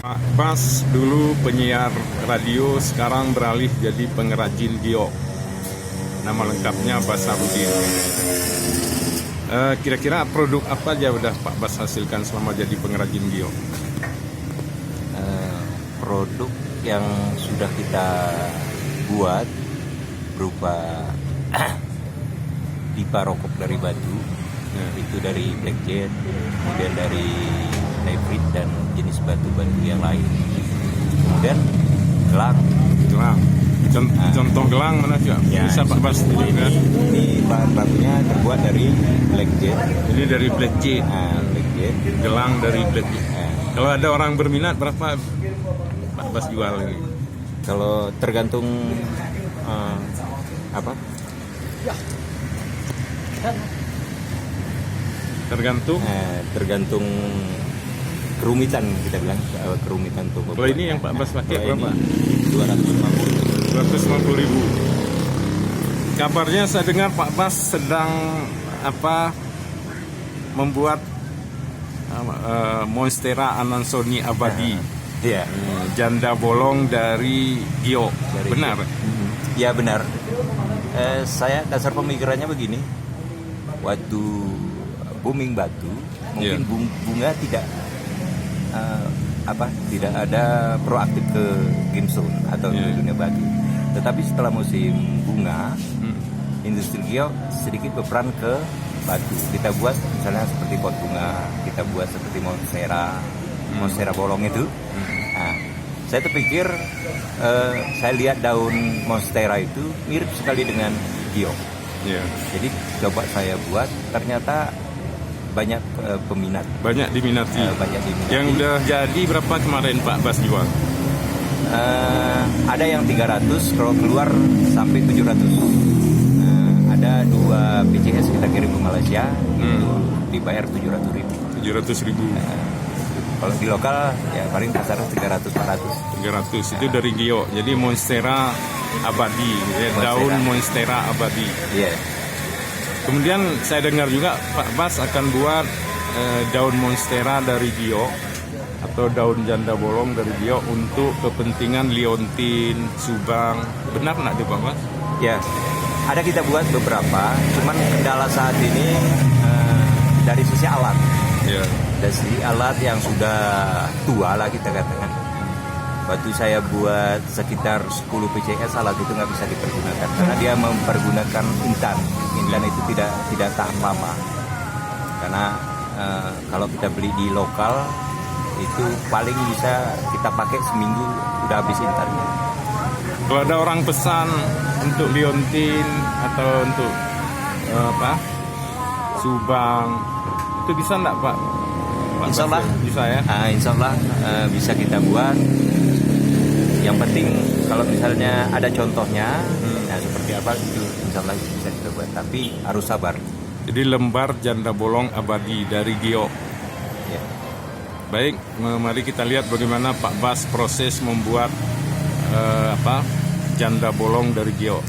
Pak Bas dulu penyiar radio, sekarang beralih jadi pengrajin giok. Nama lengkapnya Basarudin. Kira-kira produk apa aja udah Pak Bas hasilkan selama jadi pengrajin giok? Produk yang sudah kita buat berupa pipa rokok dari batu, itu dari blackjet, kemudian dari nefrit dan jenis batu-batu yang lain. Kemudian gelang. Contoh gelang mana sih? Ya, bisa Pak Bas tunjukkan? Ini bahan bakunya terbuat dari blackjet. Ini dari blackjet. Blackjet. Gelang dari blackjet. Kalau ada orang berminat, berapa Pak Bas jual ini? Kalau tergantung tergantung kerumitan, kita bilang kerumitan toko. Kalau ini yang Pak Bas pakai berapa? 250 ribu. Kabarnya saya dengar Pak Bas sedang membuat Monstera Anansoni abadi. Iya. Janda bolong dari giok. Benar? Ya benar. Saya dasar pemikirannya begini. Waktu booming batu, mungkin bunga tidak ada proaktif ke game zone atau ke dunia batu. Tetapi setelah musim bunga, industri giok sedikit berperan ke batu. Kita buat misalnya seperti pot bunga, kita buat seperti monstera bolong itu. Nah, saya terpikir, saya lihat daun monstera itu mirip sekali dengan giok. Jadi coba saya buat, ternyata banyak peminat. Banyak diminati. Yang udah jadi berapa kemarin Pak Bas jual? Ada yang 300, kalau keluar sampai 700. Ada 2 PCS kita kirim ke Malaysia, itu dibayar 700 ribu. Kalau di lokal ya paling pasar 300-400. Itu dari giok. Jadi Monstera abadi, daun Monstera abadi. Kemudian saya dengar juga Pak Bas akan buat daun Monstera dari giok atau daun janda bolong dari giok untuk kepentingan liontin, subang. Benar nggak Pak Bas? Ya, ada kita buat beberapa. Cuman kendala saat ini dari sisi alat. Dari sisi alat yang sudah tua lah kita katakan. Waktu saya buat sekitar 10 PCS, alat itu nggak bisa dipergunakan karena dia mempergunakan intan itu tidak tahan lama. Karena kalau kita beli di lokal itu paling bisa kita pakai seminggu udah habis intannya. Kalau ada orang pesan untuk liontin atau untuk subang, itu bisa nggak Pak? Insya Allah bisa ya. Insya Allah bisa kita buat. Yang penting kalau misalnya ada contohnya, seperti apa itu insya Allah bisa kita buat. Tapi harus sabar. Jadi lembar janda bolong abadi dari giok. Baik, mari kita lihat bagaimana Pak Bas proses membuat janda bolong dari giok.